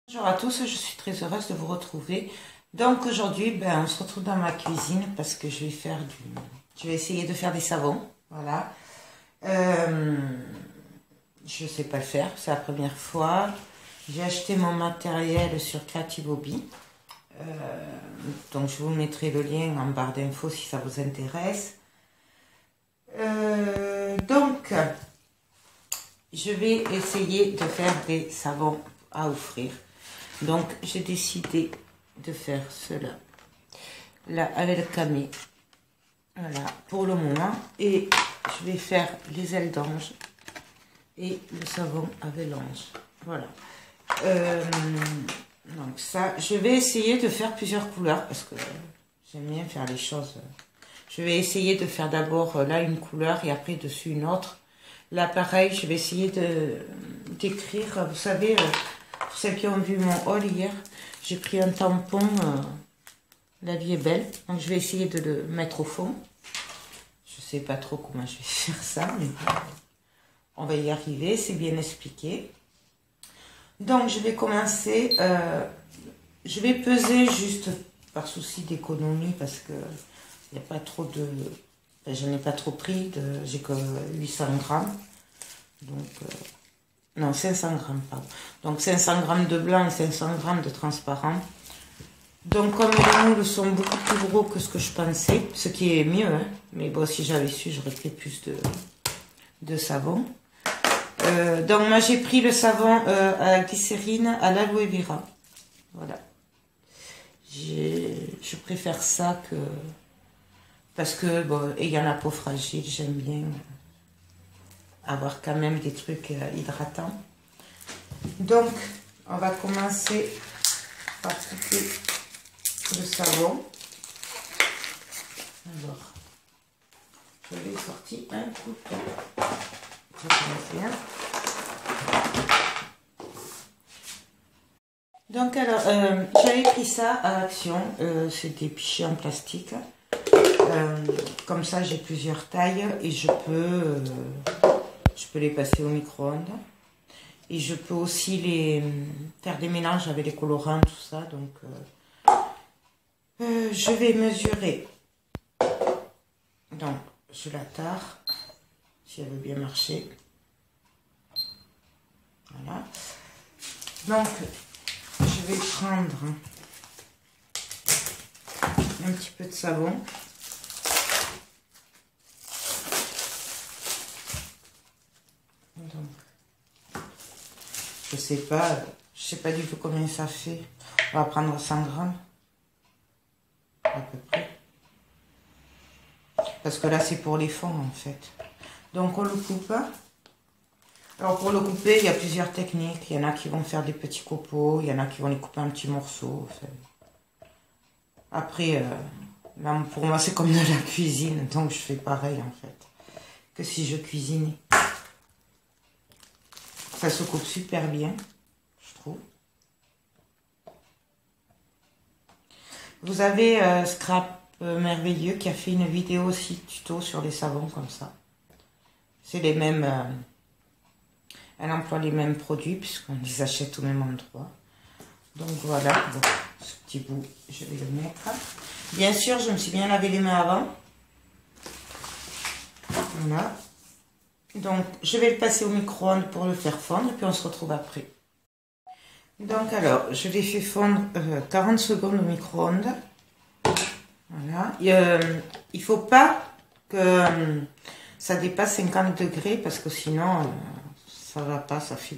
Bonjour à tous, je suis très heureuse de vous retrouver. Donc aujourd'hui, on se retrouve dans ma cuisine parce que je vais essayer de faire des savons. Voilà. Je sais pas le faire, c'est la première fois. J'ai acheté mon matériel sur Creative Hobby. Donc je vous mettrai le lien en barre d'infos si ça vous intéresse. Donc je vais essayer de faire des savons à offrir. Donc j'ai décidé de faire cela là avec le camé, voilà, pour le moment, et je vais faire les ailes d'ange et le savon avec l'ange, voilà. Donc ça, je vais essayer de faire plusieurs couleurs parce que j'aime bien faire les choses. Je vais essayer de faire d'abord là une couleur et après dessus une autre. Là pareil, je vais essayer d'écrire, vous savez, pour celles qui ont vu mon haul hier, j'ai pris un tampon, la vie est belle, donc je vais essayer de le mettre au fond. Je sais pas trop comment je vais faire ça, mais on va y arriver, c'est bien expliqué. Donc je vais commencer, je vais peser juste par souci d'économie parce que il n'y a pas trop de, je n'ai pas trop pris, j'ai que 800 grammes, donc non, 500 grammes, pardon. Donc 500 grammes de blanc et 500 grammes de transparent. Donc comme les moules sont beaucoup plus gros que ce que je pensais, ce qui est mieux, hein. Mais bon, si j'avais su, j'aurais pris plus de savon. Donc moi j'ai pris le savon à la glycérine à l'aloe vera. Voilà. Je préfère ça que... Parce que, bon, ayant la peau fragile, j'aime bien avoir quand même des trucs hydratants. Donc, on va commencer par couper le savon. Alors, je vais sortir un couteau. Je commence bien. Donc, alors, j'avais pris ça à Action. C'est des pichets en plastique. Comme ça, j'ai plusieurs tailles et je peux les passer au micro-ondes. Et je peux aussi faire des mélanges avec les colorants, tout ça. Donc, je vais mesurer. Donc, je la tare, si elle veut bien marcher. Voilà. Donc, je vais prendre un petit peu de savon. Donc, je sais pas du tout combien ça fait. On va prendre 100 grammes à peu près, parce que là c'est pour les fonds en fait. Donc on le coupe. Alors pour le couper, il y a plusieurs techniques. Il y en a qui vont faire des petits copeaux, il y en a qui vont les couper en petits morceaux. Enfin, après, là, pour moi c'est comme de la cuisine, donc je fais pareil en fait que si je cuisinais. Ça se coupe super bien, je trouve. Vous avez Scrap Merveilleux qui a fait une vidéo aussi tuto sur les savons comme ça. C'est les mêmes, elle emploie les mêmes produits puisqu'on les achète au même endroit. Donc voilà, bon, ce petit bout, je vais le mettre. Bien sûr, je me suis bien lavé les mains avant. Voilà. Donc, je vais le passer au micro-ondes pour le faire fondre, et puis on se retrouve après. Donc, alors, je l'ai fait fondre 40 secondes au micro-ondes. Voilà. Il ne faut pas que ça dépasse 50 degrés, parce que sinon, ça ne va pas, ça fait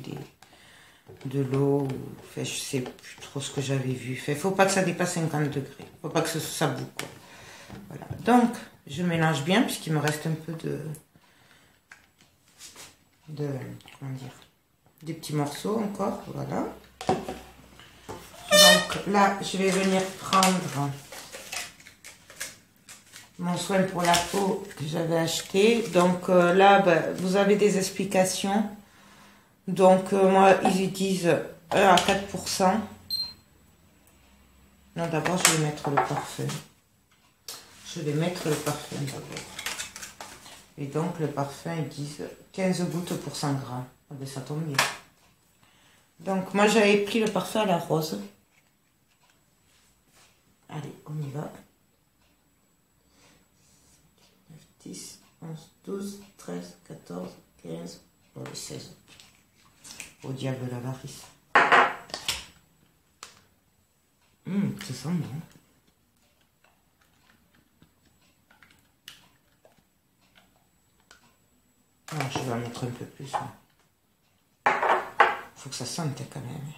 de l'eau. Enfin, je ne sais plus trop ce que j'avais vu. Enfin, il ne faut pas que ça dépasse 50 degrés. Il ne faut pas que ça boue, quoi. Voilà. Donc, je mélange bien, puisqu'il me reste un peu comment dire, des petits morceaux encore, voilà. Donc là, je vais venir prendre mon soin pour la peau que j'avais acheté. Donc là, ben, vous avez des explications. Donc moi, ils disent 1 à 4%. Non, d'abord, je vais mettre le parfum. Je vais mettre le parfum d'abord. Et donc, le parfum, ils disent 15 gouttes pour 100 grammes. Ah ben, ça tombe bien. Donc, moi, j'avais pris le parfum à la rose. Allez, on y va. 9, 10, 11, 12, 13, 14, 15, 16. Au diable la varice. Ça sent bon. Ah, je vais en mettre un peu plus. Faut que ça sente quand même.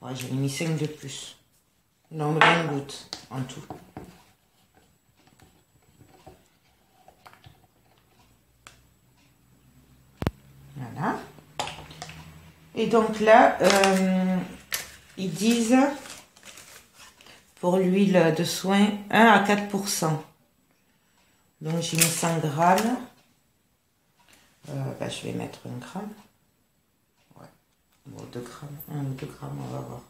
Ouais, j'en ai mis 5 de plus. Donc 20 gouttes en tout. Voilà. Et donc là, ils disent pour l'huile de soin 1 à 4%. Donc j'ai mis 100 grammes. Ben, je vais mettre 1 gramme. Ouais. Bon, 2 grammes. 1 ou 2 grammes, on va voir.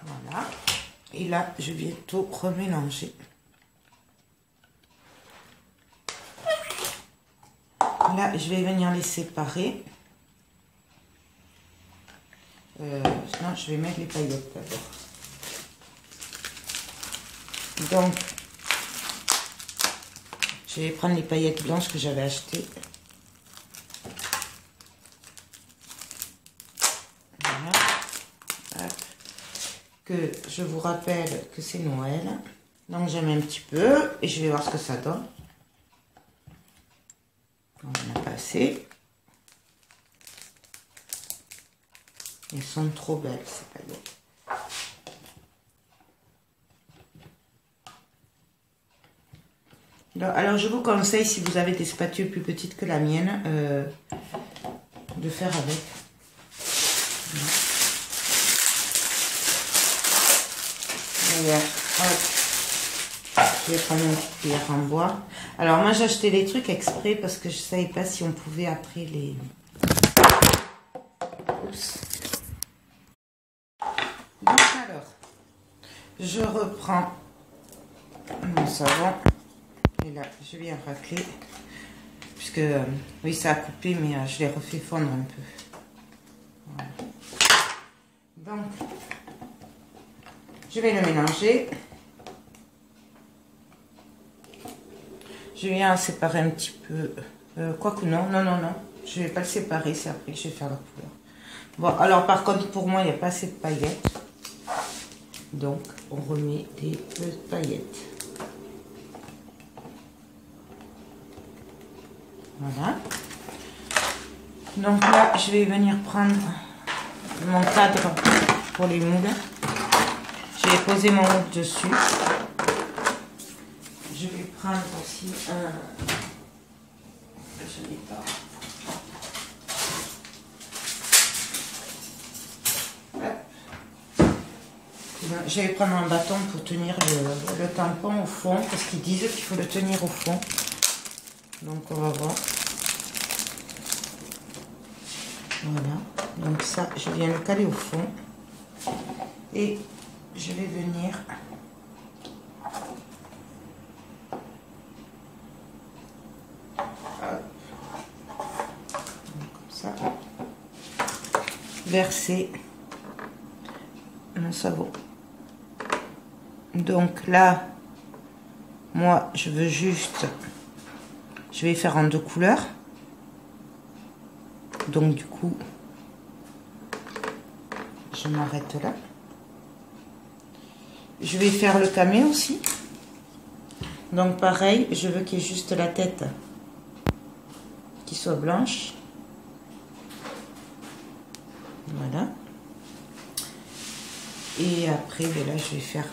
Voilà. Et là, je vais tout remélanger. Là, je vais venir les séparer. Non, je vais mettre les paillettes d'abord. Donc, je vais prendre les paillettes blanches que j'avais achetées. Voilà. Que je vous rappelle que c'est Noël. Donc, j'en mets un petit peu et je vais voir ce que ça donne. On en a pas assez. Elles sont trop belles, ces paillettes. Alors, je vous conseille, si vous avez des spatules plus petites que la mienne, de faire avec. Voilà. Je vais prendre une petite cuillère en bois. Alors, moi, j'ai acheté les trucs exprès parce que je ne savais pas si on pouvait après les... Oups. Donc, alors, je reprends mon savon. Et là, je viens racler. Puisque, oui, ça a coupé, mais je l'ai refait fondre un peu. Voilà. Donc, je vais le mélanger. Je viens séparer un petit peu. Quoique non. Je ne vais pas le séparer, c'est après que je vais faire la couleur. Bon, alors par contre, pour moi, il n'y a pas assez de paillettes. Donc, on remet des paillettes. Voilà. Donc là, je vais venir prendre mon cadre pour les moules. Je vais poser mon moule dessus. Je vais prendre aussi un... Je n'ai pas. Je vais prendre un bâton pour tenir le tampon au fond, parce qu'ils disent qu'il faut le tenir au fond. Donc on va voir. Voilà. Donc ça, je viens le caler au fond. Et je vais venir... Comme ça. Verser mon savon. Donc là, moi, je veux juste... Je vais faire en 2 couleurs. Donc du coup, je m'arrête là. Je vais faire le camé aussi. Donc pareil, je veux qu'il y ait juste la tête qui soit blanche. Voilà. Et après, ben là, je vais faire...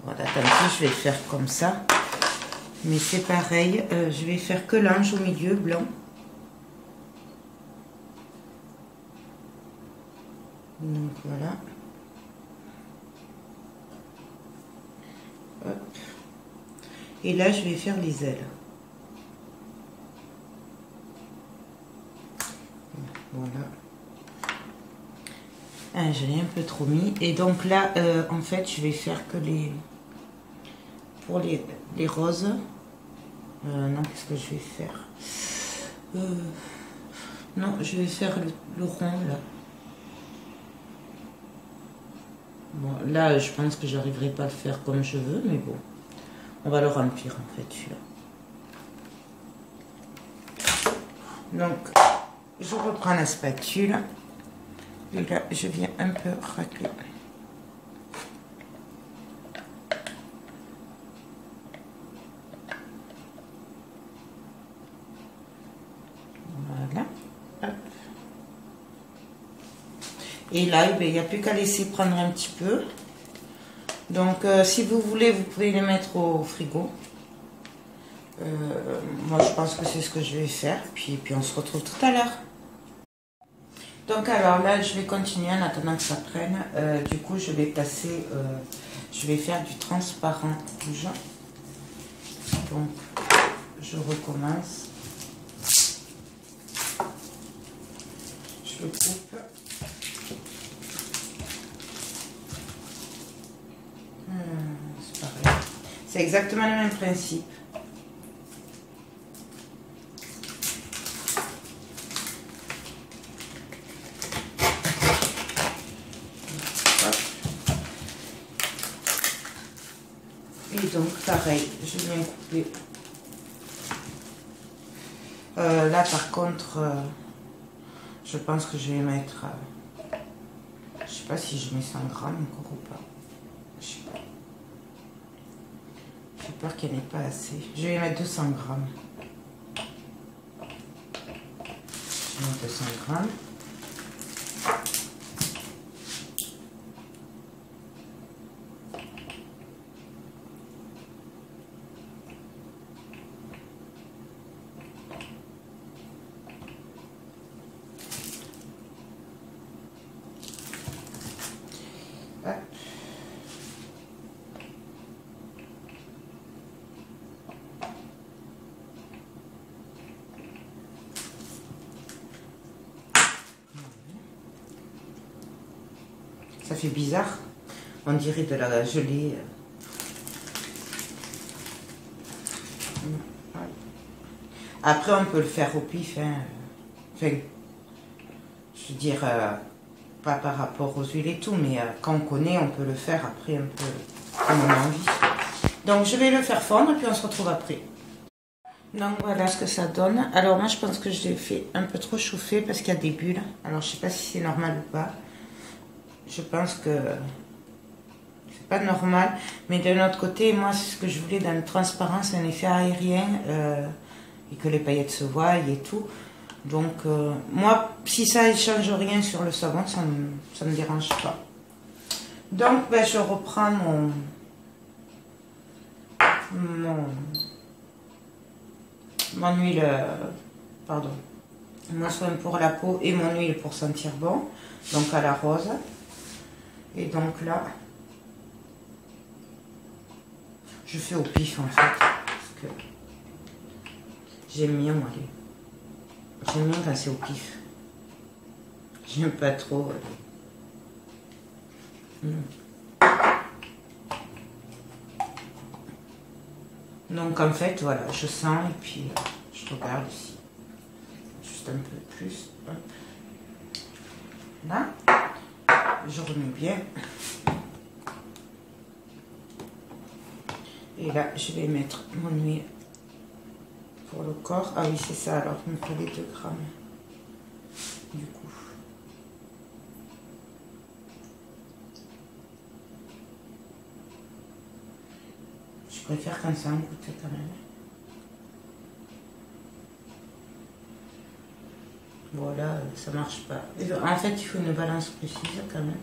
voilà, tant pis, je vais faire comme ça. Mais c'est pareil, je vais faire que l'ange au milieu, blanc. Donc voilà. Hop. Et là, je vais faire les ailes. Voilà. Ah, je l'ai un peu trop mis. Et donc là, en fait, je vais faire que les... pour les roses. Non, qu'est-ce que je vais faire? Non, je vais faire le rond, là. Bon, là, je pense que j'arriverai pas à le faire comme je veux, mais bon. On va le remplir, en fait, celui-là. Donc, je reprends la spatule. Et là, je viens un peu racler. Voilà. Hop. Et là, il n'y a plus qu'à laisser prendre un petit peu. Donc, si vous voulez, vous pouvez les mettre au frigo. Moi, je pense que c'est ce que je vais faire. Puis on se retrouve tout à l'heure. Donc, alors là, je vais continuer en attendant que ça prenne. Du coup, je vais passer... je vais faire du transparent rouge. Donc, je recommence. Je le coupe. C'est pareil. C'est exactement le même principe. Et donc, pareil, je viens couper. Là, par contre, je pense que je vais mettre... je sais pas si je mets 100 grammes encore ou pas. Je sais pas. J'ai peur qu'il n'y en ait pas assez. Je vais mettre 200 grammes. Je mets 200 grammes. Ça fait bizarre. On dirait de la gelée. Après, on peut le faire au pif. Hein. Enfin, je veux dire, pas par rapport aux huiles et tout, mais quand on connaît, on peut le faire après un peu comme on a envie. Donc, je vais le faire fondre et puis on se retrouve après. Donc, voilà ce que ça donne. Alors, moi, je pense que je l'ai fait un peu trop chauffer parce qu'il y a des bulles. Alors, je sais pas si c'est normal ou pas. Je pense que c'est pas normal. Mais d'un autre côté, moi, c'est ce que je voulais dans le transparent, c'est un effet aérien et que les paillettes se voient et tout. Donc, moi, si ça ne change rien sur le savon, ça me dérange pas. Donc, ben, je reprends mon huile, pardon, mon soin pour la peau et mon huile pour sentir bon. Donc, à la rose. Et donc là, je fais au pif en fait, parce que j'aime bien moi j'aime bien quand c'est au pif. J'aime pas trop. Donc en fait, voilà, je sens et puis je regarde ici. Juste un peu plus. Hop. Là, je remets bien. Et là, je vais mettre mon huile pour le corps. Ah oui, c'est ça, alors il me fallait 2 grammes. Du coup. préfère quand c'est en goutte quand même. Voilà, ça marche pas. En fait, il faut une balance précise quand même.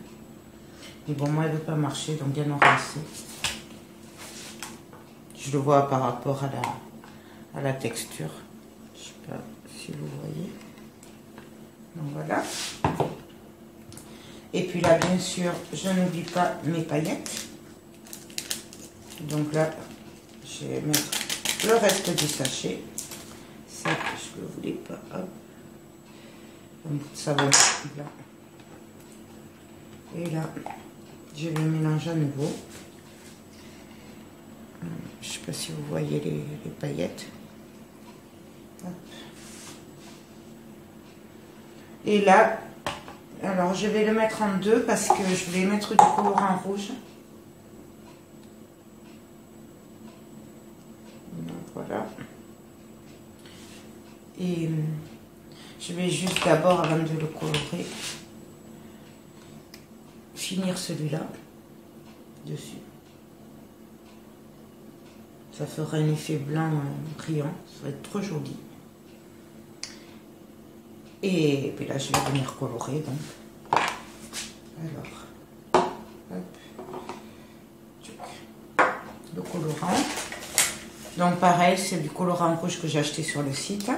Mais bon, moi, elle ne veut pas marcher, donc il y en aura assez. Je le vois par rapport à la texture. Je ne sais pas si vous voyez. Donc voilà. Et puis là, bien sûr, je n'oublie pas mes paillettes. Donc là, je vais mettre le reste du sachet. Ça, je ne le voulais pas. Hop. Donc ça va là. Et là, je vais mélanger à nouveau. Je ne sais pas si vous voyez les paillettes. Hop. Et là, alors je vais le mettre en deux parce que je vais mettre du colorant rouge. Donc voilà. Et je vais juste d'abord, avant de le colorer, finir celui-là dessus. Ça fera un effet blanc brillant, ça va être trop joli. Et puis là, je vais venir colorer. Donc. Alors, hop. Le colorant. Donc pareil, c'est du colorant rouge que j'ai acheté sur le site.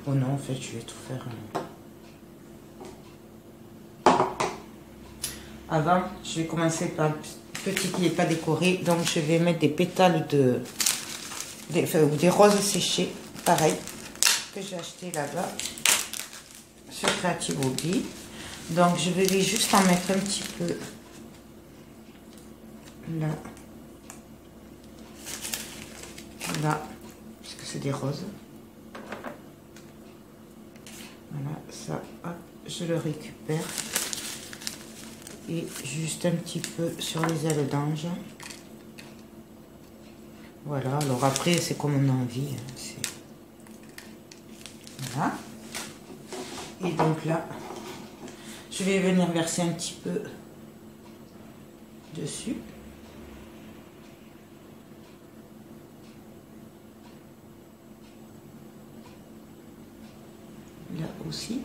Oh non, en fait, je vais tout faire. Avant, je vais commencer par le petit qui n'est pas décoré. Donc, je vais mettre des pétales des roses séchées, pareil, que j'ai acheté là-bas, sur Creative Hobby. Donc, je vais juste en mettre un petit peu là. Là, parce que c'est des roses. Voilà, ça, hop, je le récupère. Et juste un petit peu sur les ailes d'ange. Voilà, alors après, c'est comme on a envie. Voilà. Et donc là, je vais venir verser un petit peu dessus. Là aussi.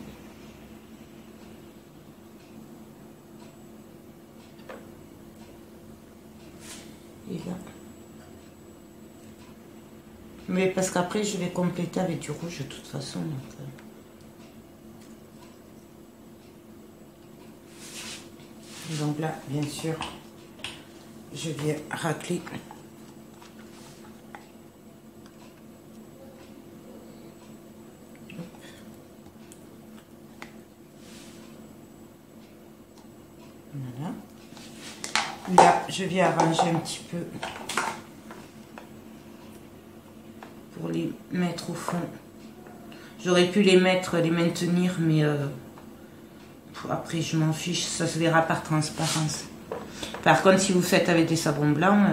Et là. Mais parce qu'après, je vais compléter avec du rouge de toute façon. Donc là, bien sûr, je viens racler. Voilà. Là, je viens arranger un petit peu pour les mettre au fond. J'aurais pu les maintenir, mais après je m'en fiche, ça se verra par transparence. Par contre, si vous faites avec des savons blancs,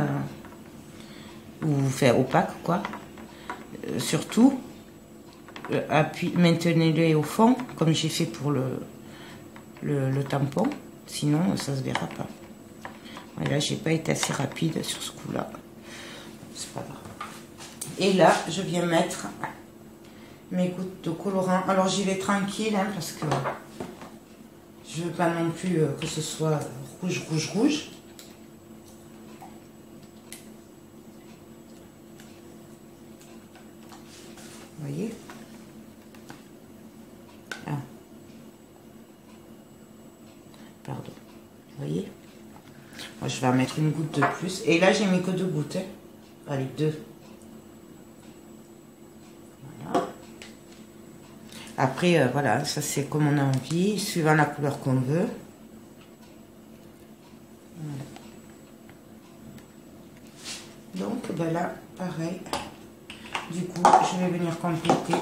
ou vous faites opaque, quoi, surtout, maintenez-les au fond, comme j'ai fait pour le tampon, sinon ça se verra pas. Voilà, j'ai pas été assez rapide sur ce coup-là. C'est pas grave. Et là, je viens mettre mes gouttes de colorant. Alors j'y vais tranquille, hein, parce que je veux pas non plus que ce soit rouge, rouge, rouge. Vous voyez? Ah. Pardon. Vous voyez? Moi, je vais en mettre une goutte de plus. Et là, j'ai mis que 2 gouttes. Hein. Allez, 2. Voilà. Après, voilà, ça c'est comme on a envie, suivant la couleur qu'on veut. Voilà. Donc, ben là, pareil. Du coup, je vais venir compléter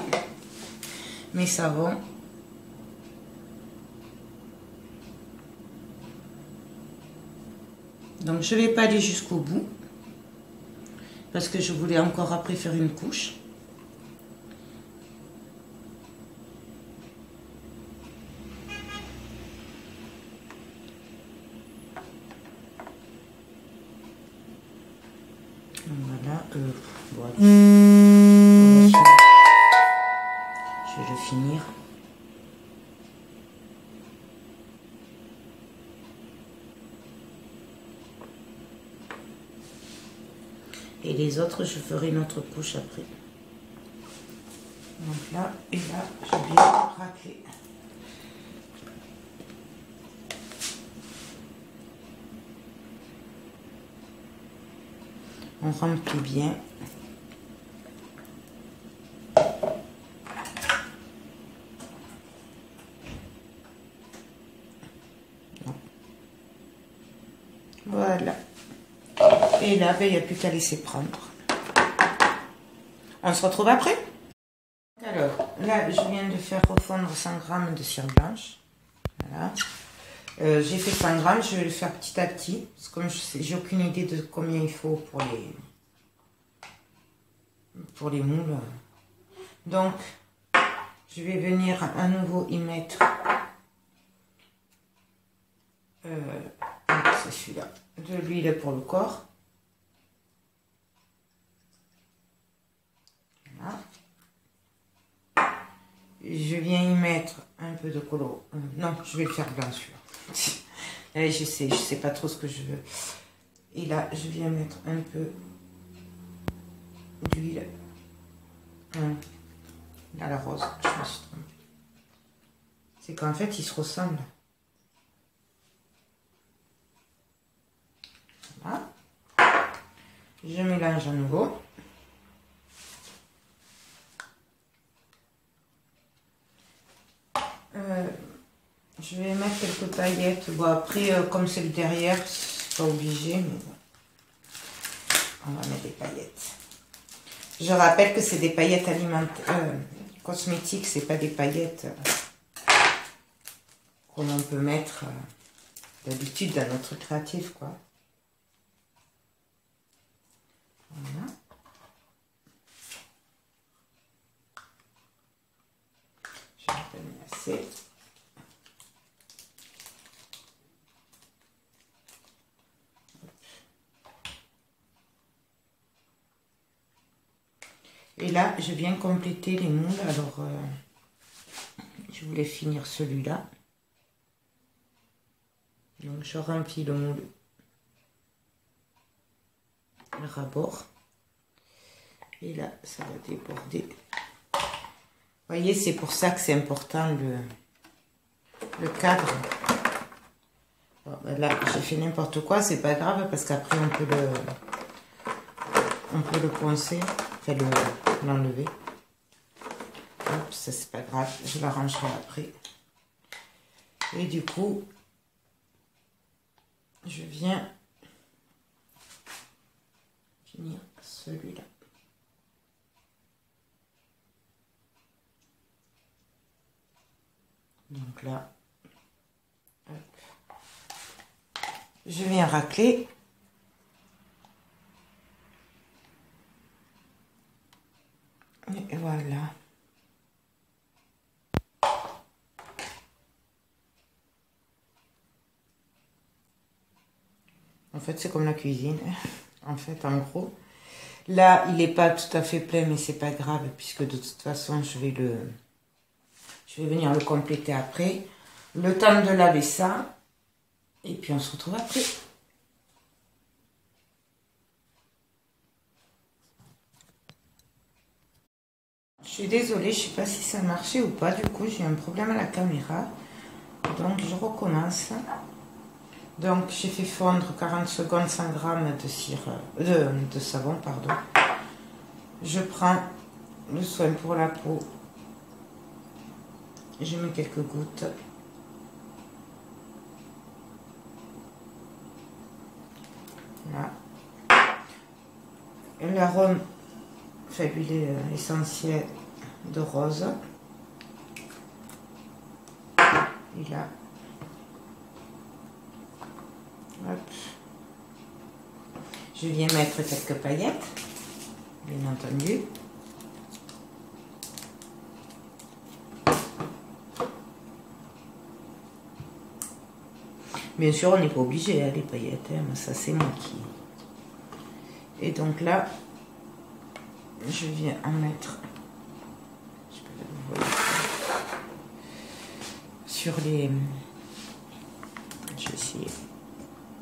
mes savons. Donc, je ne vais pas aller jusqu'au bout. Parce que je voulais encore après faire une couche. que... Bon, je vais le finir. Et les autres, je ferai une autre couche après. Donc là, et là, je vais racler. On remplit bien. Voilà. Et là, ben, il n'y a plus qu'à laisser prendre. On se retrouve après. Alors, là, je viens de faire refondre 100 g de cire blanche. Voilà. J'ai fait 100 g, je vais le faire petit à petit. Parce que comme j'ai aucune idée de combien il faut pour les moules. Donc, je vais venir à nouveau y mettre c'est celui-là, de l'huile pour le corps. Voilà. Je viens y mettre un peu de color. Non, je vais le faire blanc celui-là. Je sais pas trop ce que je veux. Et là, je viens mettre un peu d'huile. Là, la rose, je me suis trompée. C'est qu'en fait, ils se ressemblent. Voilà. Je mélange à nouveau. Je vais mettre quelques paillettes. Bon, après, comme c'est le derrière, c'est pas obligé, mais bon. On va mettre des paillettes. Je rappelle que c'est des paillettes alimentaires, cosmétiques, c'est pas des paillettes comme on peut mettre d'habitude dans notre créatif, quoi. Voilà. Je vais un peu assez. Et là, je viens compléter les moules. Alors, je voulais finir celui-là. Donc, je remplis le moule, le rabord. Et là, ça va déborder. Vous voyez, c'est pour ça que c'est important le cadre. Bon, ben là, j'ai fait n'importe quoi, c'est pas grave parce qu'après on peut le poncer, enfin l'enlever. Hop, ça c'est pas grave, je l'arrangerai après. Et du coup, je viens finir celui-là. Donc là, hop. Je viens racler. Et voilà. En fait, c'est comme la cuisine. En fait, en gros. Là, il n'est pas tout à fait plein, mais c'est pas grave, puisque de toute façon, je vais venir le compléter après. Le temps de laver ça. Et puis, on se retrouve après. Je suis désolée, je ne sais pas si ça marchait ou pas. Du coup, j'ai un problème à la caméra. Donc, je recommence. Donc, j'ai fait fondre 40 secondes 100 g de savon, pardon. Je prends le soin pour la peau. Je mets quelques gouttes. Là. L'arôme, fait l'huile essentielle de rose. Et là. Hop. Je viens mettre quelques paillettes, bien entendu. Bien sûr, on n'est pas obligé, hein, les paillettes, hein, ça c'est moi qui... Et donc là, je viens en mettre sur les... Je vais essayer.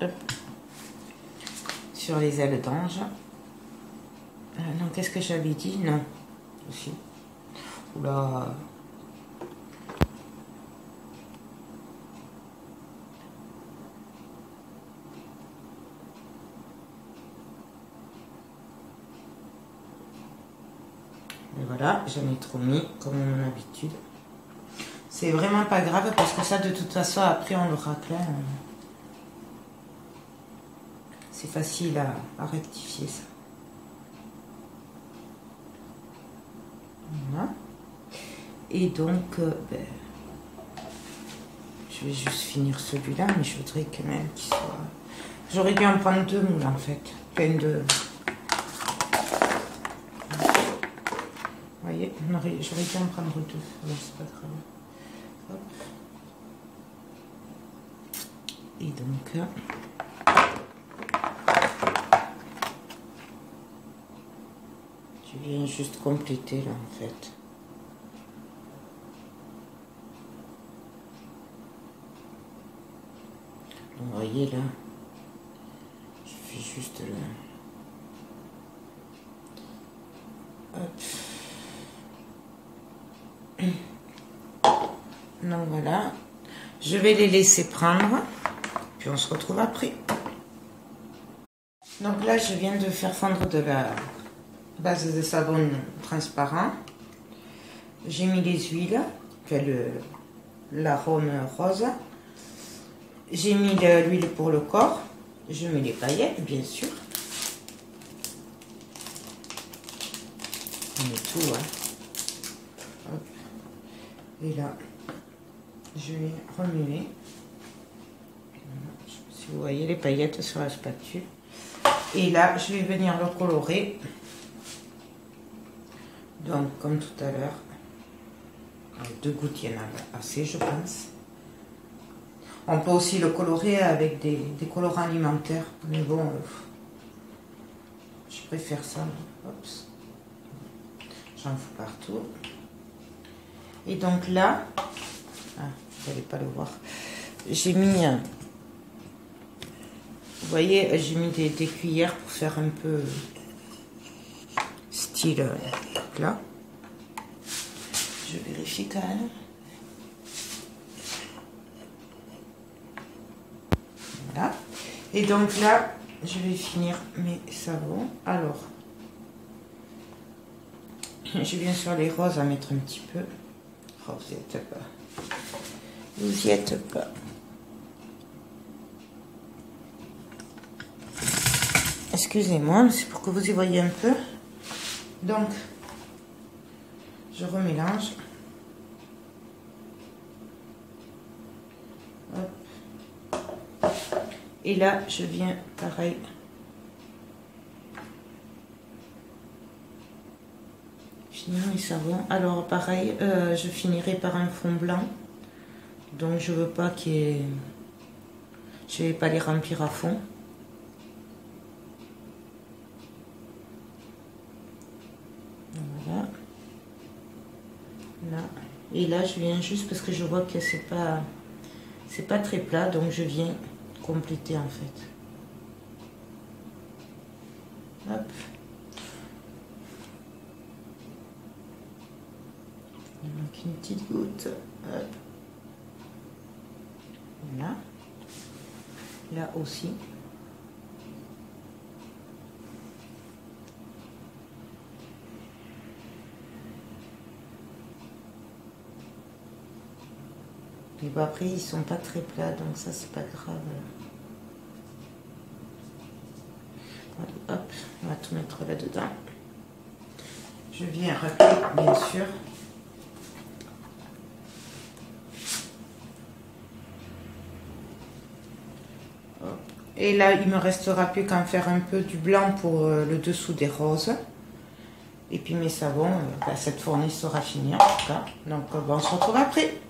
Hop. Sur les ailes d'ange. Non, qu'est-ce que j'avais dit? Non. Aussi. Oula. Et voilà, j'en ai trop mis comme à mon habitude. C'est vraiment pas grave parce que ça de toute façon après on le racle. C'est facile à rectifier ça. Voilà. Et donc je vais juste finir celui-là, mais je voudrais quand même qu'il soit... J'aurais dû en prendre 2 moules en fait. Plein de... Vous voyez, j'aurais dû en prendre 2. Non, c'est pas grave. Hop. Et donc... je viens juste compléter là en fait. Donc, vous voyez là, je fais juste là. Hop. Donc voilà, je vais les laisser prendre, puis on se retrouve après. Donc là, je viens de faire fondre de la base de savon transparent. J'ai mis les huiles, l'arôme rose. J'ai mis l'huile pour le corps. Je mets les paillettes, bien sûr. On met tout, hein. Hop. Et là, je vais remuer. Si vous voyez les paillettes sur la spatule. Et là, je vais venir le colorer. Donc, comme tout à l'heure, 2 gouttes, il y en a assez, je pense. On peut aussi le colorer avec des colorants alimentaires. Mais bon, je préfère ça. J'en fous partout. Et donc là, vous n'allez pas le voir, j'ai mis, vous voyez, j'ai mis des cuillères pour faire un peu style là. Je vérifie quand même. Voilà. Et donc là, je vais finir mes savons. Alors, je viens sur les roses à mettre un petit peu. Oh, vous y êtes pas. Vous y êtes pas. Excusez-moi, c'est pour que vous y voyez un peu. Donc, je remélange. Hop. Et là, je viens pareil. Finir mes savons. Alors, pareil, je finirai par un fond blanc. Donc, je veux pas qu'il y ait... Je vais pas les remplir à fond. Voilà. Là. Et là, je viens juste parce que je vois que c'est pas très plat, donc je viens compléter en fait. Hop. Donc une petite goutte. Hop. Voilà. Là aussi. Et bon, après, ils sont pas très plats, donc ça, c'est pas grave. Allez, hop, on va tout mettre là-dedans. Je viens racler, bien sûr. Hop. Et là, il me restera plus qu'à faire un peu du blanc pour le dessous des roses. Et puis mes savons, cette fournée sera finie en tout cas. Donc, on se retrouve après.